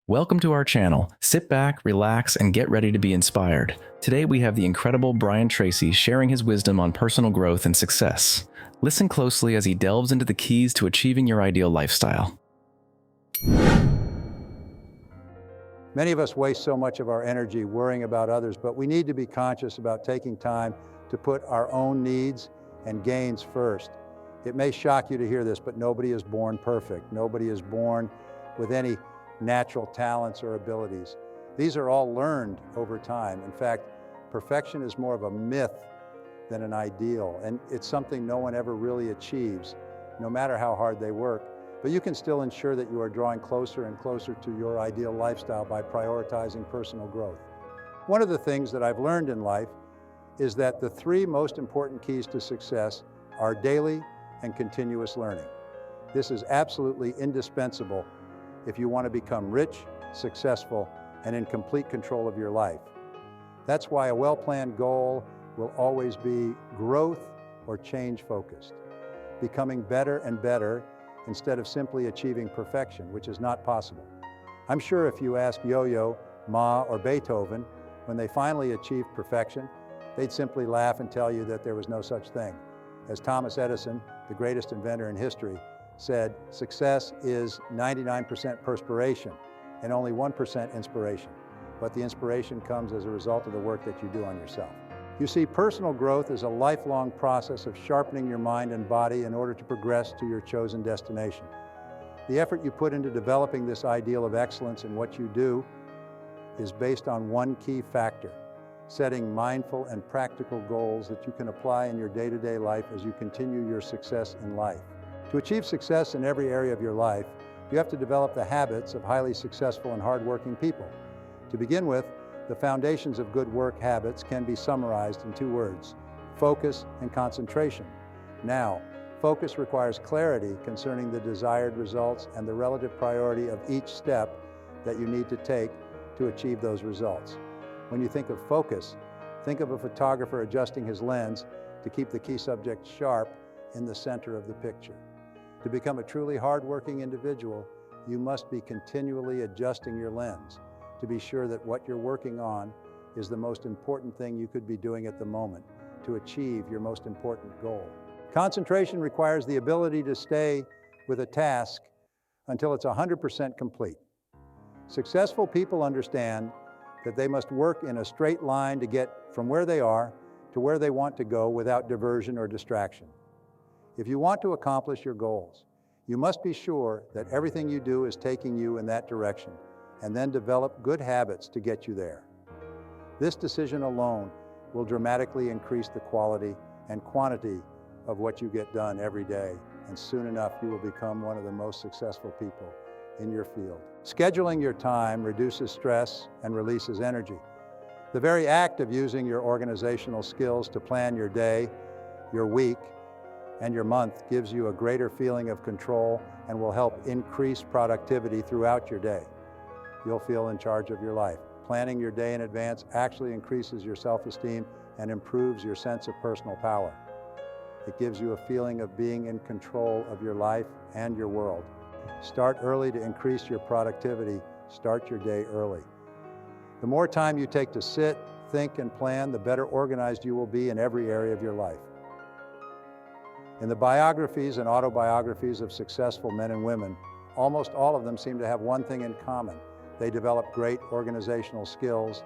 Welcome to our channel. Sit back, relax, and get ready to be inspired. Today we have the incredible Brian Tracy sharing his wisdom on personal growth and success. Listen closely as he delves into the keys to achieving your ideal lifestyle. Many of us waste so much of our energy worrying about others, but we need to be conscious about taking time to put our own needs and gains first. It may shock you to hear this, but nobody is born perfect. Nobody is born with any natural talents or abilities. These are all learned over time. In fact, perfection is more of a myth than an ideal, and it's something no one ever really achieves, no matter how hard they work. But you can still ensure that you are drawing closer and closer to your ideal lifestyle by prioritizing personal growth. One of the things that I've learned in life is that the three most important keys to success are daily and continuous learning. This is absolutely indispensable if you want to become rich, successful, and in complete control of your life. That's why a well-planned goal will always be growth or change focused, becoming better and better instead of simply achieving perfection, which is not possible. I'm sure if you ask Yo-Yo, Ma, or Beethoven, when they finally achieved perfection, they'd simply laugh and tell you that there was no such thing. As Thomas Edison, the greatest inventor in history, said, success is 99% perspiration and only 1% inspiration. But the inspiration comes as a result of the work that you do on yourself. You see, personal growth is a lifelong process of sharpening your mind and body in order to progress to your chosen destination. The effort you put into developing this ideal of excellence in what you do is based on one key factor: setting mindful and practical goals that you can apply in your day-to-day life as you continue your success in life. To achieve success in every area of your life, you have to develop the habits of highly successful and hardworking people. To begin with, the foundations of good work habits can be summarized in two words: focus and concentration. Now, focus requires clarity concerning the desired results and the relative priority of each step that you need to take to achieve those results. When you think of focus, think of a photographer adjusting his lens to keep the key subject sharp in the center of the picture. To become a truly hardworking individual, you must be continually adjusting your lens to be sure that what you're working on is the most important thing you could be doing at the moment to achieve your most important goal. Concentration requires the ability to stay with a task until it's 100% complete. Successful people understand that they must work in a straight line to get from where they are to where they want to go without diversion or distraction. If you want to accomplish your goals, you must be sure that everything you do is taking you in that direction, and then develop good habits to get you there. This decision alone will dramatically increase the quality and quantity of what you get done every day, and soon enough you will become one of the most successful people in your field. Scheduling your time reduces stress and releases energy. The very act of using your organizational skills to plan your day, your week, and your month gives you a greater feeling of control and will help increase productivity throughout your day. You'll feel in charge of your life. Planning your day in advance actually increases your self-esteem and improves your sense of personal power. It gives you a feeling of being in control of your life and your world. Start early to increase your productivity. Start your day early. The more time you take to sit, think, and plan, the better organized you will be in every area of your life. In the biographies and autobiographies of successful men and women, almost all of them seem to have one thing in common. They develop great organizational skills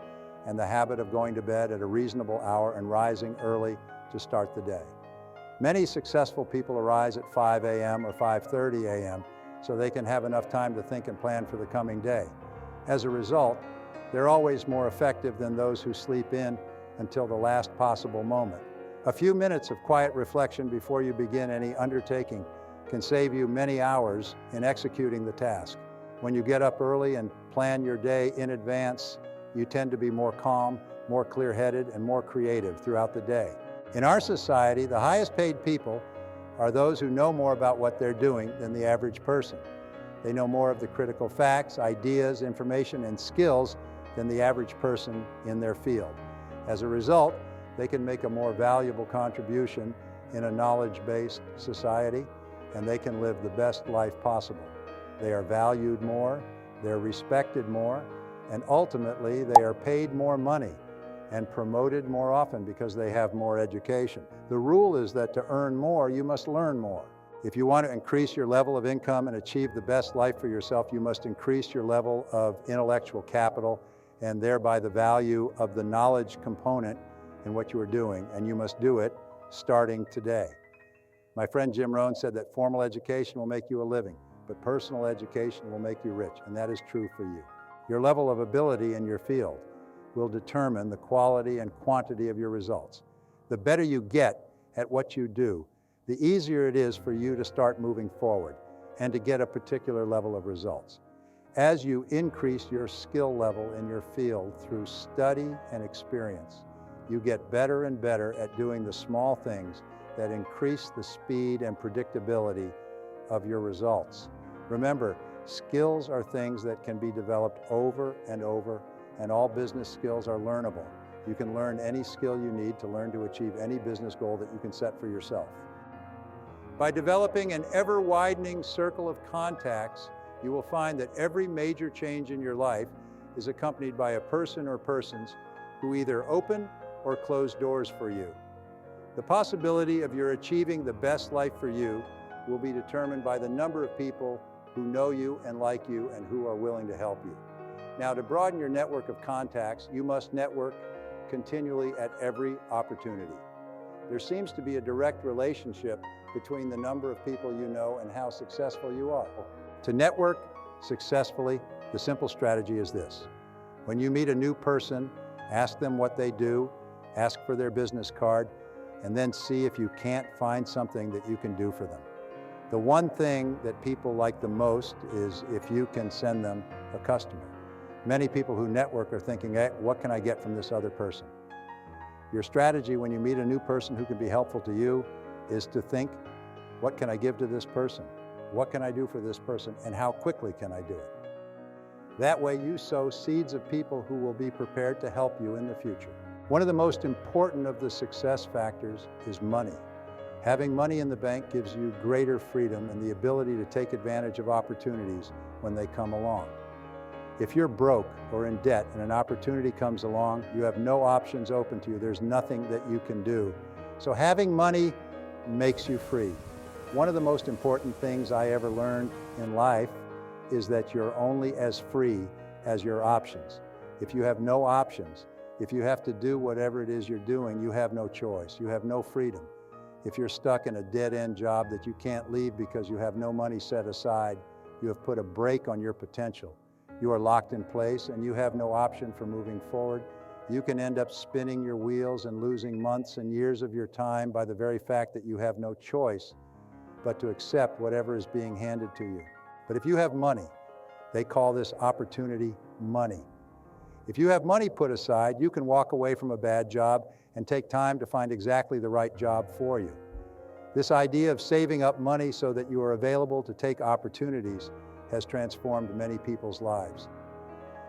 and the habit of going to bed at a reasonable hour and rising early to start the day. Many successful people arise at 5 a.m. or 5:30 a.m. so they can have enough time to think and plan for the coming day. As a result, they're always more effective than those who sleep in until the last possible moment. A few minutes of quiet reflection before you begin any undertaking can save you many hours in executing the task. When you get up early and plan your day in advance, you tend to be more calm, more clear-headed, and more creative throughout the day. In our society, the highest paid people are those who know more about what they're doing than the average person. They know more of the critical facts, ideas, information, and skills than the average person in their field. As a result, they can make a more valuable contribution in a knowledge-based society, and they can live the best life possible. They are valued more, they're respected more, and ultimately they are paid more money and promoted more often because they have more education. The rule is that to earn more, you must learn more. If you want to increase your level of income and achieve the best life for yourself, you must increase your level of intellectual capital and thereby the value of the knowledge component in what you are doing, and you must do it starting today. My friend Jim Rohn said that formal education will make you a living, but personal education will make you rich, and that is true for you. Your level of ability in your field will determine the quality and quantity of your results. The better you get at what you do, the easier it is for you to start moving forward and to get a particular level of results. As you increase your skill level in your field through study and experience, you get better and better at doing the small things that increase the speed and predictability of your results. Remember, skills are things that can be developed over and over, and all business skills are learnable. You can learn any skill you need to learn to achieve any business goal that you can set for yourself. By developing an ever-widening circle of contacts, you will find that every major change in your life is accompanied by a person or persons who either open or close doors for you. The possibility of your achieving the best life for you will be determined by the number of people who know you and like you and who are willing to help you. Now, to broaden your network of contacts, you must network continually at every opportunity. There seems to be a direct relationship between the number of people you know and how successful you are. To network successfully, the simple strategy is this. When you meet a new person, ask them what they do, ask for their business card, and then see if you can't find something that you can do for them. The one thing that people like the most is if you can send them a customer. Many people who network are thinking, hey, what can I get from this other person? Your strategy when you meet a new person who can be helpful to you is to think, what can I give to this person? What can I do for this person? And how quickly can I do it? That way you sow seeds of people who will be prepared to help you in the future. One of the most important of the success factors is money. Having money in the bank gives you greater freedom and the ability to take advantage of opportunities when they come along. If you're broke or in debt and an opportunity comes along, you have no options open to you. There's nothing that you can do. So having money makes you free. One of the most important things I ever learned in life is that you're only as free as your options. If you have no options, if you have to do whatever it is you're doing, you have no choice. You have no freedom. If you're stuck in a dead-end job that you can't leave because you have no money set aside, you have put a brake on your potential. You are locked in place and you have no option for moving forward. You can end up spinning your wheels and losing months and years of your time by the very fact that you have no choice but to accept whatever is being handed to you. But if you have money, they call this opportunity money. If you have money put aside, you can walk away from a bad job and take time to find exactly the right job for you. This idea of saving up money so that you are available to take opportunities has transformed many people's lives.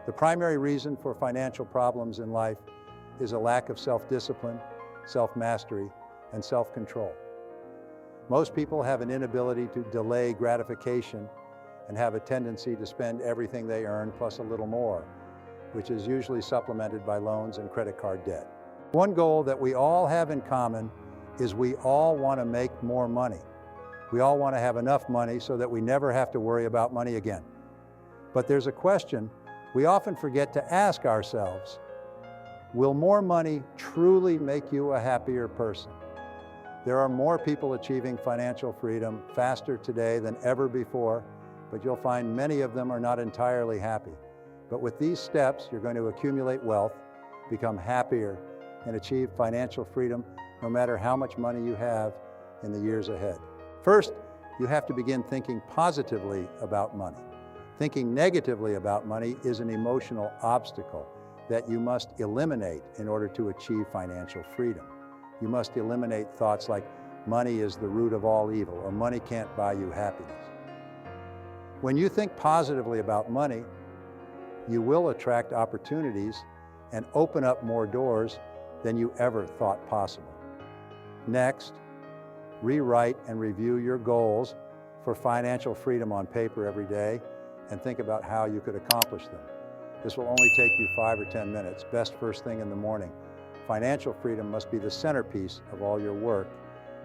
The primary reason for financial problems in life is a lack of self-discipline, self-mastery, and self-control. Most people have an inability to delay gratification and have a tendency to spend everything they earn plus a little more, which is usually supplemented by loans and credit card debt. One goal that we all have in common is we all want to make more money. We all want to have enough money so that we never have to worry about money again. But there's a question we often forget to ask ourselves. Will more money truly make you a happier person? There are more people achieving financial freedom faster today than ever before, but you'll find many of them are not entirely happy. But with these steps, you're going to accumulate wealth, become happier, and achieve financial freedom no matter how much money you have in the years ahead. First, you have to begin thinking positively about money. Thinking negatively about money is an emotional obstacle that you must eliminate in order to achieve financial freedom. You must eliminate thoughts like money is the root of all evil or money can't buy you happiness. When you think positively about money, you will attract opportunities and open up more doors than you ever thought possible. Next, rewrite and review your goals for financial freedom on paper every day and think about how you could accomplish them. This will only take you 5 or 10 minutes, best first thing in the morning. Financial freedom must be the centerpiece of all your work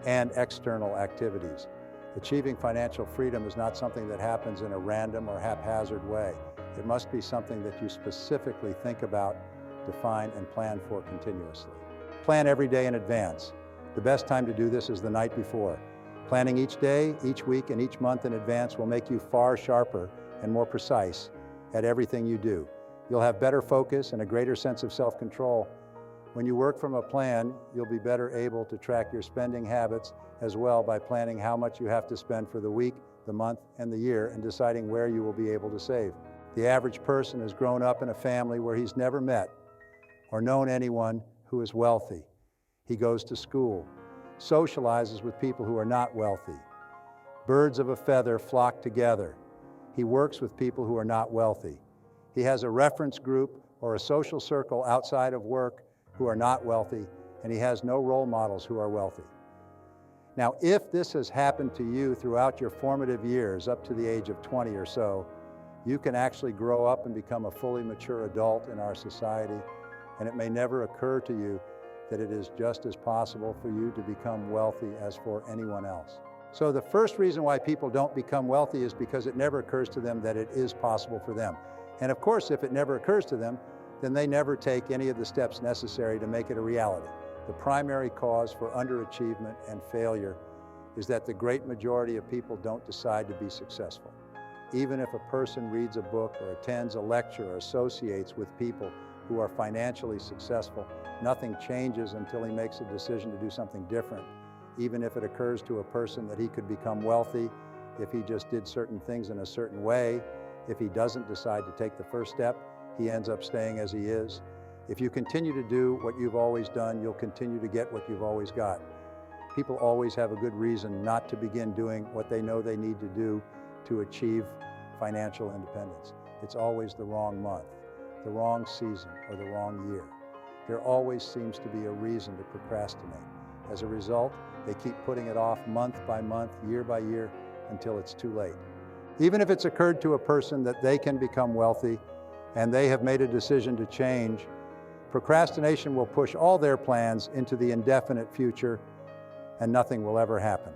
and external activities. Achieving financial freedom is not something that happens in a random or haphazard way. It must be something that you specifically think about, define, and plan for continuously. Plan every day in advance. The best time to do this is the night before. Planning each day, each week, and each month in advance will make you far sharper and more precise at everything you do. You'll have better focus and a greater sense of self-control. When you work from a plan, you'll be better able to track your spending habits as well by planning how much you have to spend for the week, the month, and the year, and deciding where you will be able to save. The average person has grown up in a family where he's never met or known anyone who is wealthy. He goes to school, socializes with people who are not wealthy. Birds of a feather flock together. He works with people who are not wealthy. He has a reference group or a social circle outside of work who are not wealthy, and he has no role models who are wealthy. Now, if this has happened to you throughout your formative years, up to the age of 20 or so, you can actually grow up and become a fully mature adult in our society, and it may never occur to you that it is just as possible for you to become wealthy as for anyone else. So the first reason why people don't become wealthy is because it never occurs to them that it is possible for them. And of course, if it never occurs to them, then they never take any of the steps necessary to make it a reality. The primary cause for underachievement and failure is that the great majority of people don't decide to be successful. Even if a person reads a book or attends a lecture or associates with people who are financially successful, nothing changes until he makes a decision to do something different. Even if it occurs to a person that he could become wealthy if he just did certain things in a certain way, if he doesn't decide to take the first step, he ends up staying as he is. If you continue to do what you've always done, you'll continue to get what you've always got. People always have a good reason not to begin doing what they know they need to do to achieve financial independence. It's always the wrong month, the wrong season, or the wrong year. There always seems to be a reason to procrastinate. As a result, they keep putting it off month by month, year by year, until it's too late. Even if it's occurred to a person that they can become wealthy and they have made a decision to change, procrastination will push all their plans into the indefinite future and nothing will ever happen.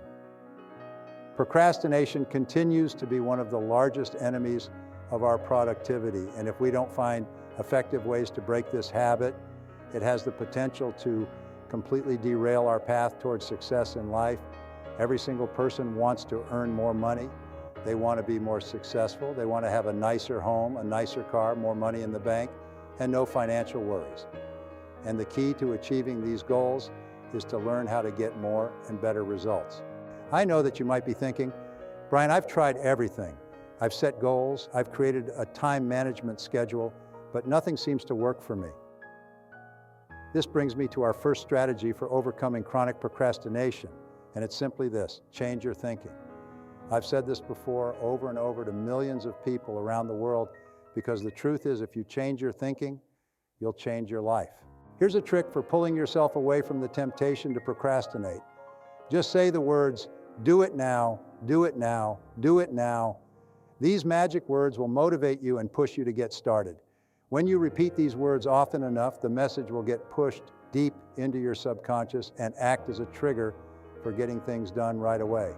Procrastination continues to be one of the largest enemies of our productivity, and if we don't find effective ways to break this habit, it has the potential to completely derail our path towards success in life. Every single person wants to earn more money. They want to be more successful. They want to have a nicer home, a nicer car, more money in the bank, and no financial worries. And the key to achieving these goals is to learn how to get more and better results. I know that you might be thinking, Brian, I've tried everything. I've set goals, I've created a time management schedule, but nothing seems to work for me. This brings me to our first strategy for overcoming chronic procrastination, and it's simply this: change your thinking. I've said this before over and over to millions of people around the world, because the truth is, if you change your thinking, you'll change your life. Here's a trick for pulling yourself away from the temptation to procrastinate. Just say the words, do it now, do it now, do it now. These magic words will motivate you and push you to get started. When you repeat these words often enough, the message will get pushed deep into your subconscious and act as a trigger for getting things done right away.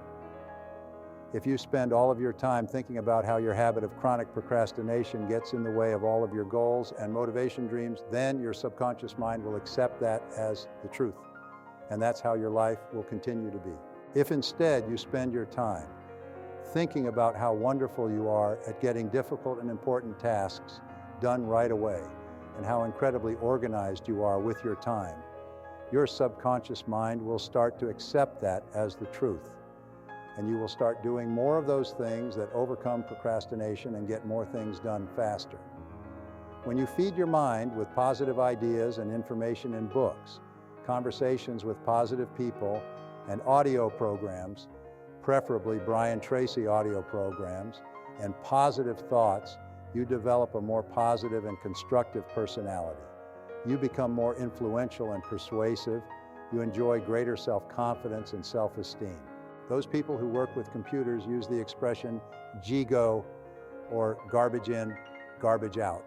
If you spend all of your time thinking about how your habit of chronic procrastination gets in the way of all of your goals and motivation dreams, then your subconscious mind will accept that as the truth. And that's how your life will continue to be. If instead you spend your time thinking about how wonderful you are at getting difficult and important tasks done right away, and how incredibly organized you are with your time, your subconscious mind will start to accept that as the truth. And you will start doing more of those things that overcome procrastination and get more things done faster. When you feed your mind with positive ideas and information in books, conversations with positive people, and audio programs, preferably Brian Tracy audio programs, and positive thoughts, you develop a more positive and constructive personality. You become more influential and persuasive. You enjoy greater self-confidence and self-esteem. Those people who work with computers use the expression "gigo" or garbage in, garbage out.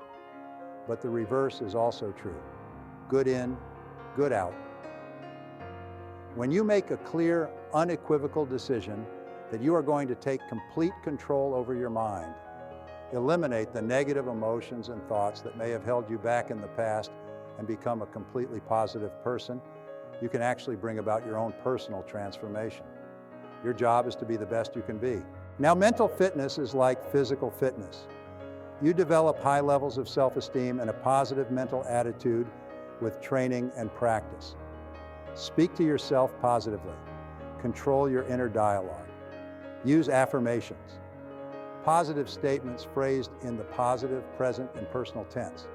But the reverse is also true. Good in, good out. When you make a clear, unequivocal decision that you are going to take complete control over your mind, eliminate the negative emotions and thoughts that may have held you back in the past and become a completely positive person, you can actually bring about your own personal transformation. Your job is to be the best you can be. Now, mental fitness is like physical fitness. You develop high levels of self-esteem and a positive mental attitude with training and practice. Speak to yourself positively. Control your inner dialogue. Use affirmations. Positive statements phrased in the positive, present, and personal tense.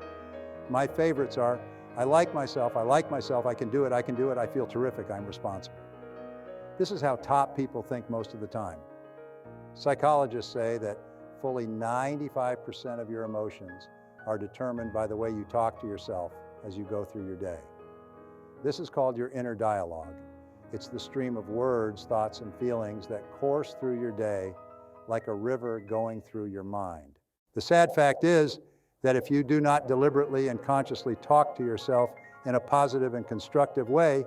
My favorites are, I like myself, I can do it, I feel terrific, I'm responsible. This is how top people think most of the time. Psychologists say that fully 95% of your emotions are determined by the way you talk to yourself as you go through your day. This is called your inner dialogue. It's the stream of words, thoughts, and feelings that course through your day like a river going through your mind. The sad fact is that if you do not deliberately and consciously talk to yourself in a positive and constructive way,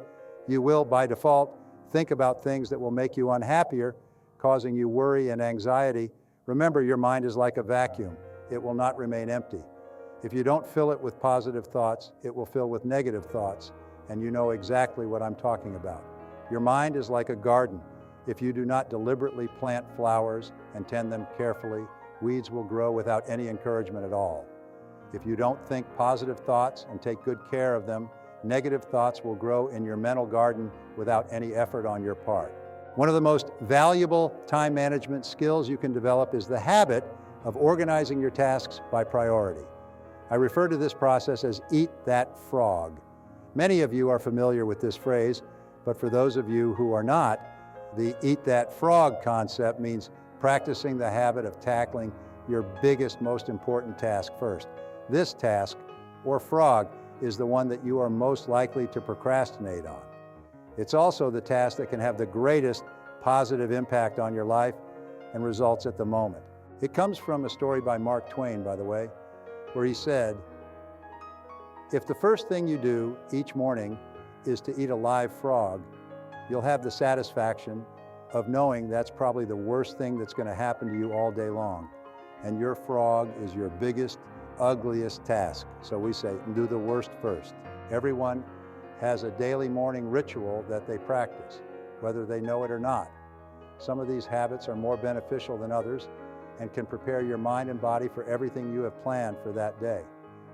you will, by default, think about things that will make you unhappier, causing you worry and anxiety. Remember, your mind is like a vacuum. It will not remain empty. If you don't fill it with positive thoughts, it will fill with negative thoughts, and you know exactly what I'm talking about. Your mind is like a garden. If you do not deliberately plant flowers and tend them carefully, weeds will grow without any encouragement at all. If you don't think positive thoughts and take good care of them, negative thoughts will grow in your mental garden without any effort on your part. One of the most valuable time management skills you can develop is the habit of organizing your tasks by priority. I refer to this process as eat that frog. Many of you are familiar with this phrase, but for those of you who are not, the eat that frog concept means practicing the habit of tackling your biggest, most important task first. This task, or frog, is the one that you are most likely to procrastinate on. It's also the task that can have the greatest positive impact on your life and results at the moment. It comes from a story by Mark Twain, by the way, where he said, if the first thing you do each morning is to eat a live frog, you'll have the satisfaction of knowing that's probably the worst thing that's going to happen to you all day long. And your frog is your biggest, ugliest task. So we say, do the worst first. Everyone has a daily morning ritual that they practice, whether they know it or not. Some of these habits are more beneficial than others and can prepare your mind and body for everything you have planned for that day.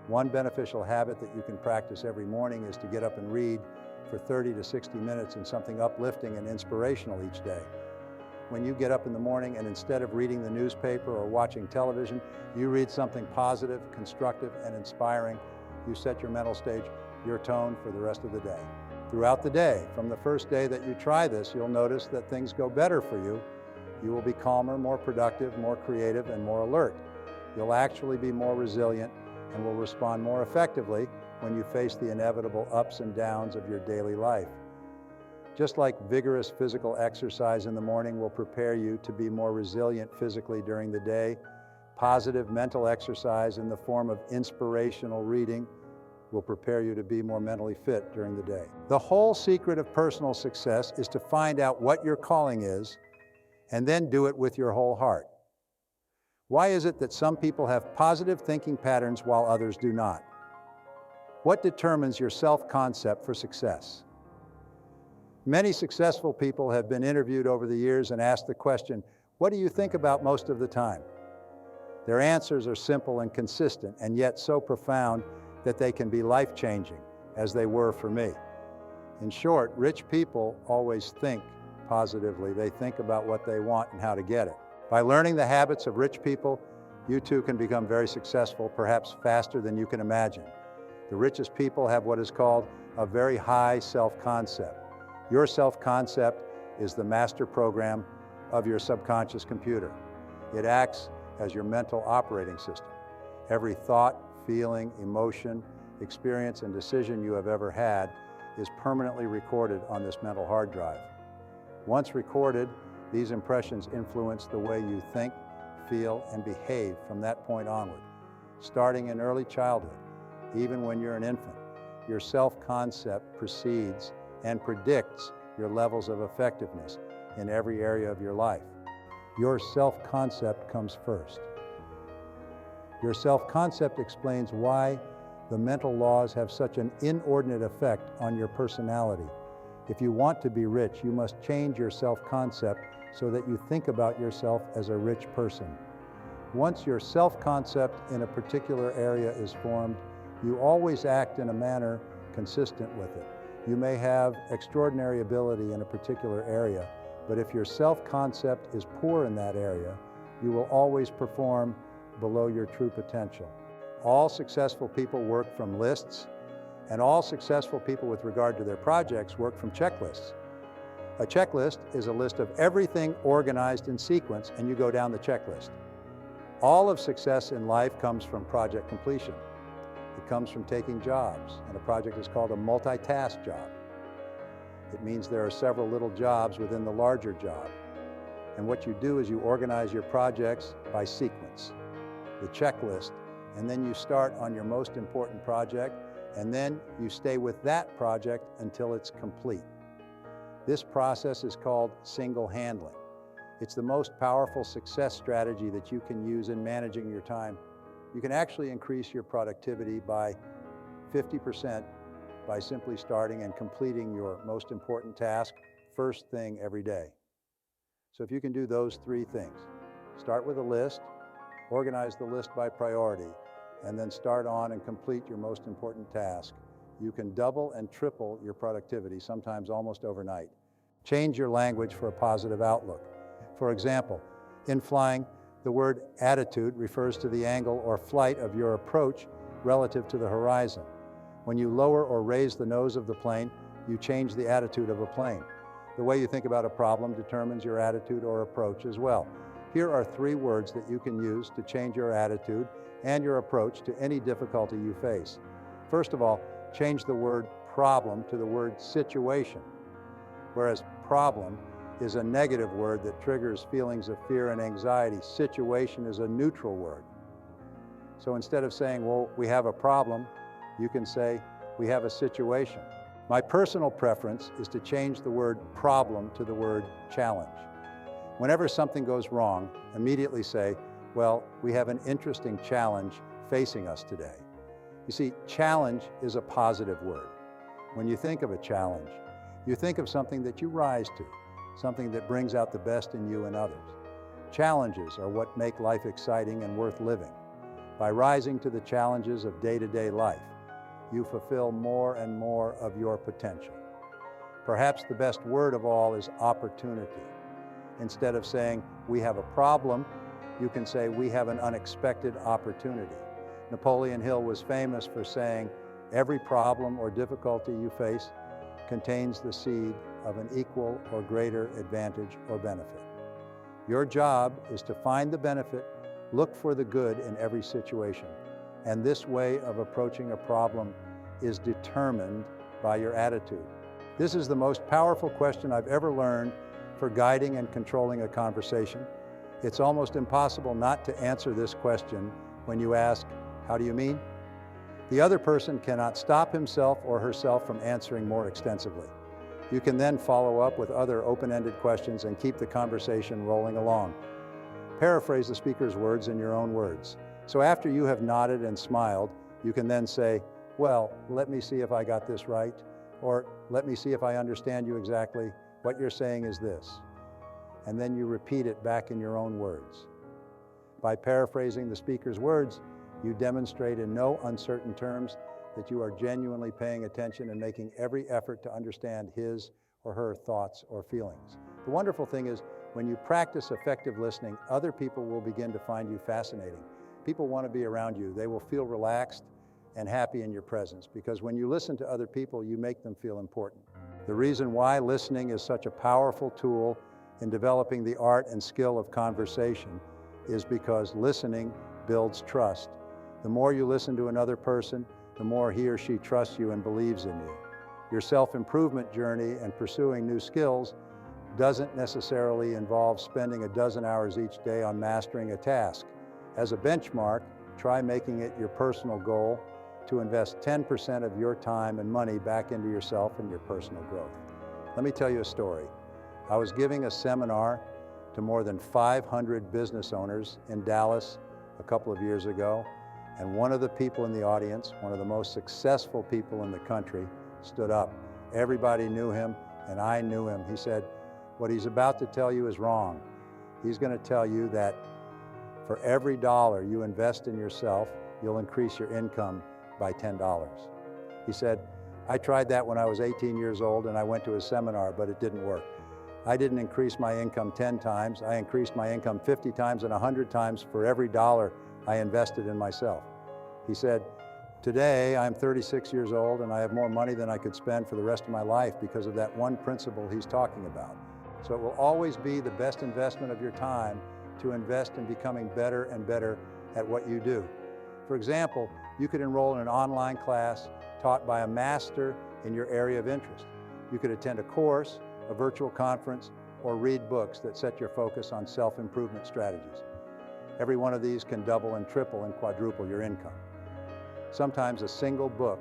One beneficial habit that you can practice every morning is to get up and read for 30 to 60 minutes in something uplifting and inspirational each day. When you get up in the morning and instead of reading the newspaper or watching television, you read something positive, constructive, and inspiring, you set your mental stage, your tone for the rest of the day. Throughout the day, from the first day that you try this, you'll notice that things go better for you. You will be calmer, more productive, more creative, and more alert. You'll actually be more resilient and will respond more effectively when you face the inevitable ups and downs of your daily life. Just like vigorous physical exercise in the morning will prepare you to be more resilient physically during the day, positive mental exercise in the form of inspirational reading will prepare you to be more mentally fit during the day. The whole secret of personal success is to find out what your calling is and then do it with your whole heart. Why is it that some people have positive thinking patterns while others do not? What determines your self-concept for success? Many successful people have been interviewed over the years and asked the question, what do you think about most of the time? Their answers are simple and consistent, and yet so profound that they can be life-changing, as they were for me. In short, rich people always think positively. They think about what they want and how to get it. By learning the habits of rich people, you too can become very successful, perhaps faster than you can imagine. The richest people have what is called a very high self-concept. Your self-concept is the master program of your subconscious computer. It acts as your mental operating system. Every thought, feeling, emotion, experience, and decision you have ever had is permanently recorded on this mental hard drive. Once recorded, these impressions influence the way you think, feel, and behave from that point onward. Starting in early childhood, even when you're an infant, your self-concept precedes and predicts your levels of effectiveness in every area of your life. Your self-concept comes first. Your self-concept explains why the mental laws have such an inordinate effect on your personality. If you want to be rich, you must change your self-concept so that you think about yourself as a rich person. Once your self-concept in a particular area is formed, you always act in a manner consistent with it. You may have extraordinary ability in a particular area, but if your self-concept is poor in that area, you will always perform below your true potential. All successful people work from lists, and all successful people with regard to their projects work from checklists. A checklist is a list of everything organized in sequence, and you go down the checklist. All of success in life comes from project completion. It comes from taking jobs, and a project is called a multitask job. It means there are several little jobs within the larger job. And what you do is you organize your projects by sequence, the checklist, and then you start on your most important project, and then you stay with that project until it's complete. This process is called single handling. It's the most powerful success strategy that you can use in managing your time. You can actually increase your productivity by 50% by simply starting and completing your most important task first thing every day. So if you can do those three things, start with a list, organize the list by priority, and then start on and complete your most important task, you can double and triple your productivity, sometimes almost overnight. Change your language for a positive outlook. For example, in flying, the word attitude refers to the angle or flight of your approach relative to the horizon. When you lower or raise the nose of the plane, you change the attitude of a plane. The way you think about a problem determines your attitude or approach as well. Here are three words that you can use to change your attitude and your approach to any difficulty you face. First of all, change the word problem to the word situation. Whereas problem is a negative word that triggers feelings of fear and anxiety, situation is a neutral word. So instead of saying, well, we have a problem, you can say, we have a situation. My personal preference is to change the word problem to the word challenge. Whenever something goes wrong, immediately say, well, we have an interesting challenge facing us today. You see, challenge is a positive word. When you think of a challenge, you think of something that you rise to, something that brings out the best in you and others. Challenges are what make life exciting and worth living. By rising to the challenges of day-to-day life, you fulfill more and more of your potential. Perhaps the best word of all is opportunity. Instead of saying, we have a problem, you can say, we have an unexpected opportunity. Napoleon Hill was famous for saying, every problem or difficulty you face contains the seed of an equal or greater advantage or benefit. Your job is to find the benefit, look for the good in every situation, and this way of approaching a problem is determined by your attitude. This is the most powerful question I've ever learned for guiding and controlling a conversation. It's almost impossible not to answer this question when you ask, how do you mean? The other person cannot stop himself or herself from answering more extensively. You can then follow up with other open-ended questions and keep the conversation rolling along. Paraphrase the speaker's words in your own words. So after you have nodded and smiled, you can then say, well, let me see if I got this right, or let me see if I understand you exactly. What you're saying is this. And then you repeat it back in your own words. By paraphrasing the speaker's words, you demonstrate in no uncertain terms that you are genuinely paying attention and making every effort to understand his or her thoughts or feelings. The wonderful thing is, when you practice effective listening, other people will begin to find you fascinating. People want to be around you. They will feel relaxed and happy in your presence, because when you listen to other people, you make them feel important. The reason why listening is such a powerful tool in developing the art and skill of conversation is because listening builds trust. The more you listen to another person, the more he or she trusts you and believes in you. Your self-improvement journey and pursuing new skills doesn't necessarily involve spending a dozen hours each day on mastering a task. As a benchmark, try making it your personal goal to invest 10% of your time and money back into yourself and your personal growth. Let me tell you a story. I was giving a seminar to more than 500 business owners in Dallas a couple of years ago, and one of the people in the audience, one of the most successful people in the country, stood up. Everybody knew him, and I knew him. He said, "What he's about to tell you is wrong. He's going to tell you that for every dollar you invest in yourself, you'll increase your income by $10. He said, "I tried that when I was 18 years old and I went to a seminar, but it didn't work. I didn't increase my income 10 times. I increased my income 50 times and 100 times for every dollar I invested in myself." He said, "Today I'm 36 years old and I have more money than I could spend for the rest of my life because of that one principle he's talking about." So it will always be the best investment of your time to invest in becoming better and better at what you do. For example, you could enroll in an online class taught by a master in your area of interest. You could attend a course, a virtual conference, or read books that set your focus on self-improvement strategies. Every one of these can double and triple and quadruple your income. Sometimes a single book,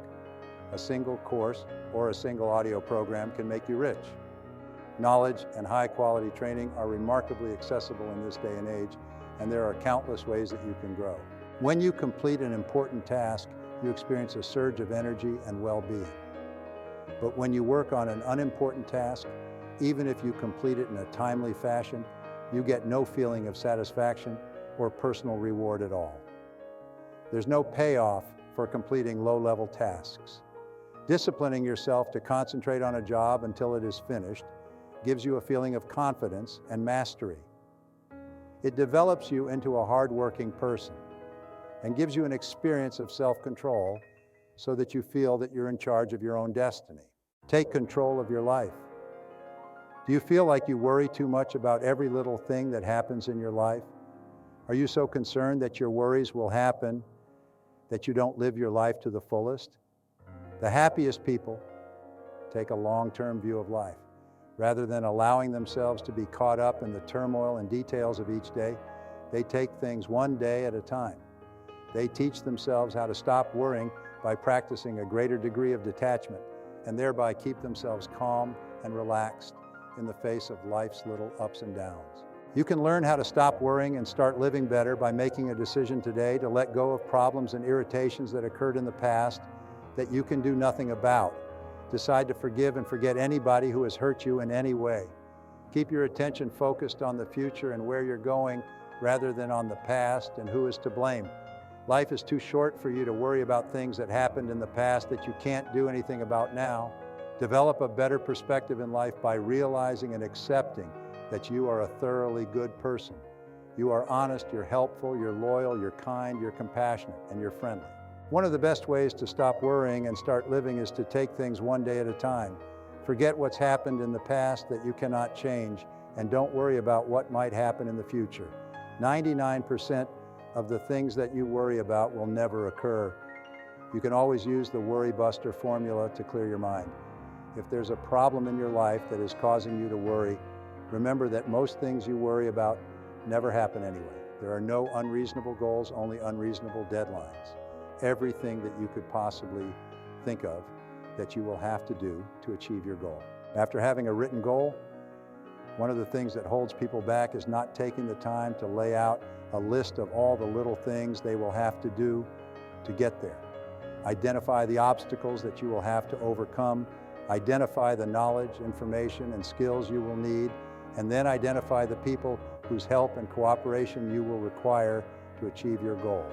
a single course, or a single audio program can make you rich. Knowledge and high-quality training are remarkably accessible in this day and age, and there are countless ways that you can grow. When you complete an important task, you experience a surge of energy and well-being. But when you work on an unimportant task, even if you complete it in a timely fashion, you get no feeling of satisfaction or personal reward at all. There's no payoff for completing low-level tasks. Disciplining yourself to concentrate on a job until it is finished gives you a feeling of confidence and mastery. It develops you into a hard-working person and gives you an experience of self-control so that you feel that you're in charge of your own destiny. Take control of your life. Do you feel like you worry too much about every little thing that happens in your life? Are you so concerned that your worries will happen that you don't live your life to the fullest? The happiest people take a long-term view of life. Rather than allowing themselves to be caught up in the turmoil and details of each day, they take things one day at a time. They teach themselves how to stop worrying by practicing a greater degree of detachment and thereby keep themselves calm and relaxed in the face of life's little ups and downs. You can learn how to stop worrying and start living better by making a decision today to let go of problems and irritations that occurred in the past that you can do nothing about. Decide to forgive and forget anybody who has hurt you in any way. Keep your attention focused on the future and where you're going rather than on the past and who is to blame. Life is too short for you to worry about things that happened in the past that you can't do anything about now. Develop a better perspective in life by realizing and accepting that you are a thoroughly good person. You are honest, you're helpful, you're loyal, you're kind, you're compassionate, and you're friendly. One of the best ways to stop worrying and start living is to take things one day at a time. Forget what's happened in the past that you cannot change, and don't worry about what might happen in the future. 99% of the things that you worry about will never occur. You can always use the worry buster formula to clear your mind. If there's a problem in your life that is causing you to worry, remember that most things you worry about never happen anyway. There are no unreasonable goals, only unreasonable deadlines. Everything that you could possibly think of that you will have to do to achieve your goal. After having a written goal, one of the things that holds people back is not taking the time to lay out a list of all the little things they will have to do to get there. Identify the obstacles that you will have to overcome. Identify the knowledge, information, and skills you will need, and then identify the people whose help and cooperation you will require to achieve your goal.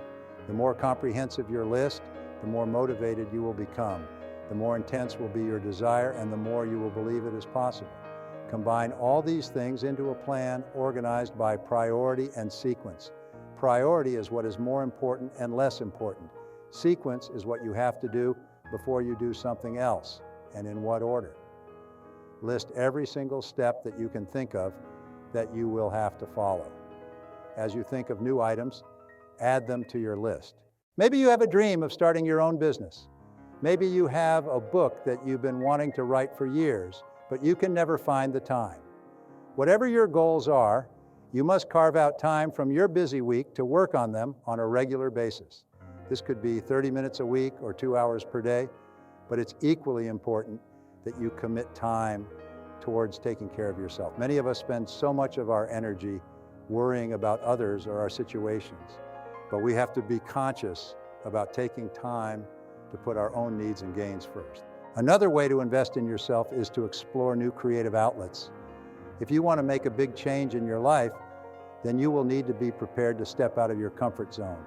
The more comprehensive your list, the more motivated you will become. The more intense will be your desire, and the more you will believe it is possible. Combine all these things into a plan organized by priority and sequence. Priority is what is more important and less important. Sequence is what you have to do before you do something else, and in what order. List every single step that you can think of that you will have to follow. As you think of new items, add them to your list. Maybe you have a dream of starting your own business. Maybe you have a book that you've been wanting to write for years, but you can never find the time. Whatever your goals are, you must carve out time from your busy week to work on them on a regular basis. This could be 30 minutes a week or 2 hours per day, but it's equally important that you commit time towards taking care of yourself. Many of us spend so much of our energy worrying about others or our situations, but we have to be conscious about taking time to put our own needs and gains first. Another way to invest in yourself is to explore new creative outlets. If you want to make a big change in your life, then you will need to be prepared to step out of your comfort zone.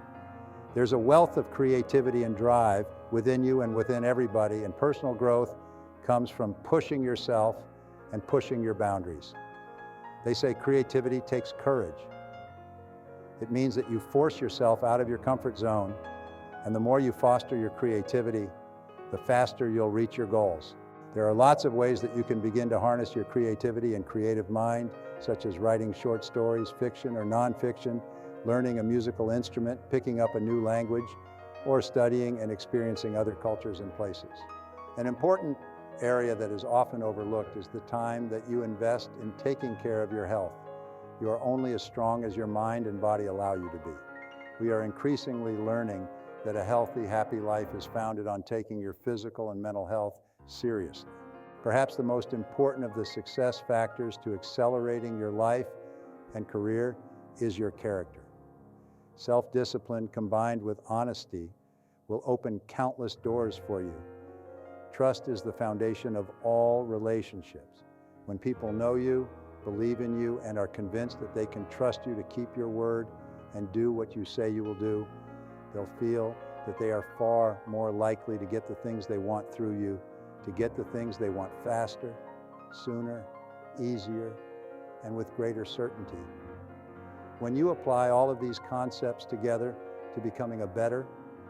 There's a wealth of creativity and drive within you and within everybody, and personal growth comes from pushing yourself and pushing your boundaries. They say creativity takes courage. It means that you force yourself out of your comfort zone, and the more you foster your creativity, the faster you'll reach your goals. There are lots of ways that you can begin to harness your creativity and creative mind, such as writing short stories, fiction or nonfiction, learning a musical instrument, picking up a new language, or studying and experiencing other cultures and places. An important area that is often overlooked is the time that you invest in taking care of your health. You are only as strong as your mind and body allow you to be. We are increasingly learning that a healthy, happy life is founded on taking your physical and mental health seriously. Perhaps the most important of the success factors to accelerating your life and career is your character. Self-discipline combined with honesty will open countless doors for you. Trust is the foundation of all relationships. When people know you, believe in you, and are convinced that they can trust you to keep your word and do what you say you will do, they'll feel that they are far more likely to get the things they want through you, to get the things they want faster, sooner, easier, and with greater certainty. When you apply all of these concepts together to becoming a better,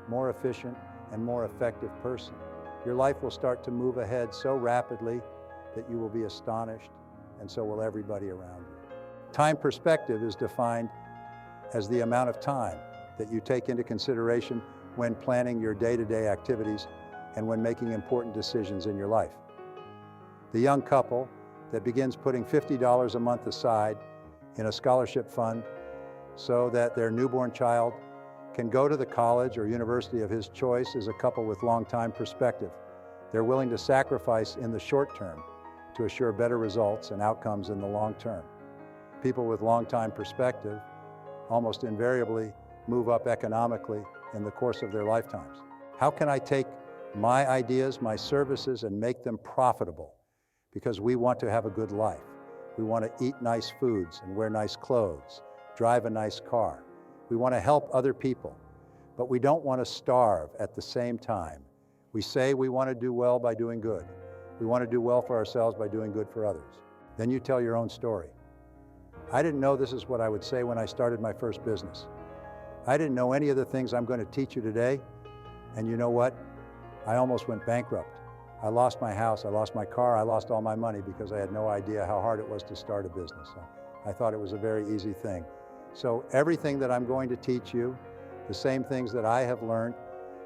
more efficient, and more effective person, your life will start to move ahead so rapidly that you will be astonished, and so will everybody around you. Time perspective is defined as the amount of time that you take into consideration when planning your day-to-day activities and when making important decisions in your life. The young couple that begins putting $50 a month aside in a scholarship fund so that their newborn child can go to the college or university of his choice is a couple with long-time perspective. They're willing to sacrifice in the short term to assure better results and outcomes in the long term. People with long-time perspective almost invariably move up economically in the course of their lifetimes. How can I take my ideas, my services, and make them profitable? Because we want to have a good life. We want to eat nice foods and wear nice clothes, drive a nice car. We want to help other people, but we don't want to starve at the same time. We say we want to do well by doing good. We want to do well for ourselves by doing good for others. Then you tell your own story. I didn't know this is what I would say when I started my first business. I didn't know any of the things I'm going to teach you today, and you know what? I almost went bankrupt. I lost my house, I lost my car, I lost all my money because I had no idea how hard it was to start a business. I thought it was a very easy thing. So everything that I'm going to teach you, the same things that I have learned,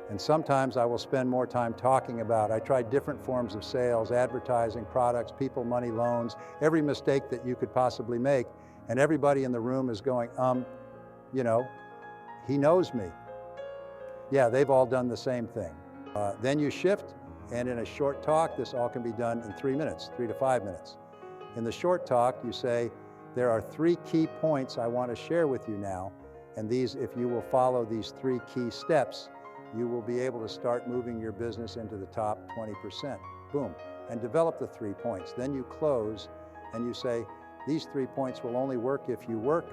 and sometimes I will spend more time talking about. I tried different forms of sales, advertising, products, people, money, loans, every mistake that you could possibly make, and everybody in the room is going, you know, he knows me. Yeah, they've all done the same thing. Then you shift, and in a short talk, this all can be done in 3 minutes, 3 to 5 minutes. In the short talk, you say, there are 3 key points I want to share with you now, and these, if you will follow these 3 key steps, you will be able to start moving your business into the top 20%. Boom. And develop the 3 points. Then you close, and you say, these 3 points will only work if you work.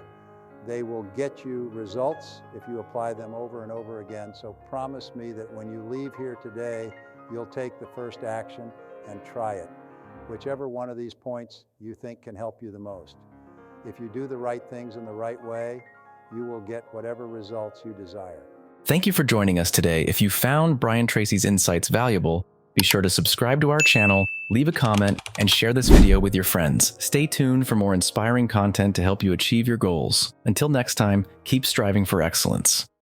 They will get you results if you apply them over and over again. So promise me that when you leave here today, you'll take the first action and try it. Whichever one of these points you think can help you the most. If you do the right things in the right way, you will get whatever results you desire. Thank you for joining us today. If you found Brian Tracy's insights valuable, be sure to subscribe to our channel, leave a comment, and share this video with your friends. Stay tuned for more inspiring content to help you achieve your goals. Until next time, keep striving for excellence.